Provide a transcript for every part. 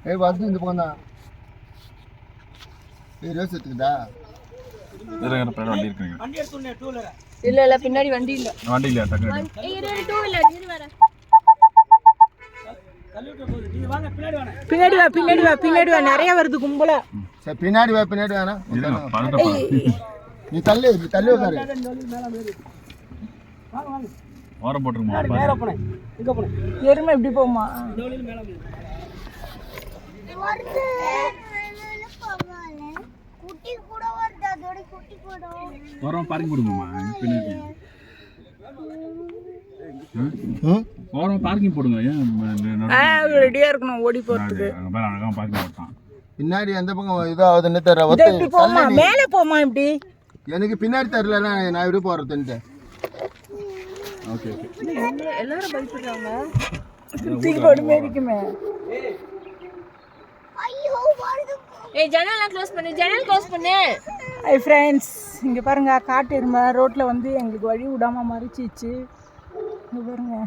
ஏய் வந்து இந்த பக்கம் தான். ஏய் ரேஸ் எடுத்துடா. இதெல்லாம் பின்னாடி வண்டி இருக்குங்க. வண்டி எடுத்துனே டூ வீலர். இல்ல பின்னாடி வண்டி இல்ல. வண்டி இல்ல டக்கு. இரு டூ வீலர் இரு வர. கல்லுட்ட போகுது. நீ வாங்க பின்னாடி வாங்க. பின்னாடி வா நிறைய வருது கும்பல. சரி பின்னாடி வேணா. நீ தள்ளி உட்காரு. வாங்க வாங்க. ஓரம் போட்டுருமா. மேல போனே. இங்க போனே. எருமை இப்படி போமா. டோலில மேல போனே. வருது போவானே குட்டி கூட வருது அதோட குட்டி கூட ஓரம் பார்க்கிங் போடுங்கம்மா பின்னாடி. ஓரம் பார்க்கிங் போடுங்க. ஏன் ரெடியா இருக்கணும் ஓடி போறதுக்கு. அழகா பார்க்கிங் போட்டான். பின்னாடி எந்த பக்கம் இதாவதுன்னு தெரியல. இப்படி போமா மேல போமா இப்படி. எனக்கு பின்னாடி தெரியலன்னா நான் எப்படி போறதுன்ட்டு. Okay okay. எல்லாரும் பயப்படுறாங்க. தூக்கி போடு மேரிக்குமே. ஐயோ வருது ஏய் ஜன்னல்லாம் க்ளோஸ் பண்ணு. ஹை फ्रेंड्स இங்க பாருங்க காட்டு எருமை ரோட்ல வந்து எங்களுக்கு வழி விடாம மறிச்சிச்சு. இங்க பாருங்க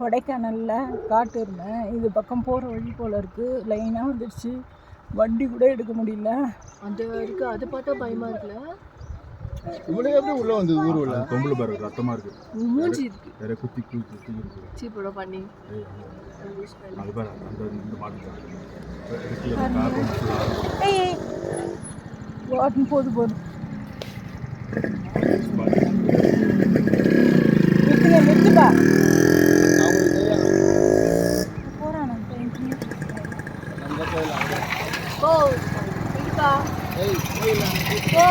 கொடைக்கானல்ல காட்டு எருமை இது பக்கம் போற வழி போல இருக்கு. லைனா வந்துருச்சு. வண்டி கூட எடுக்க முடியல. அந்த இருக்கு அது பார்த்தா பயமா இருக்குல. இவனுக்கு எப்படி உள்ள வந்து ஊருல கொம்புல பாரு ரத்தமா இருக்கு. மூஞ்சி இருக்கு. வேற குத்தி இருக்கு. சீப்போட பண்ணி. அது பாரு அந்த இந்த மாட்டு. ஏய் வாட் போடு. நிறுத்துப்பா. போறானே ஓ இருக்கா. ஏய் போயிடலாம். ஓ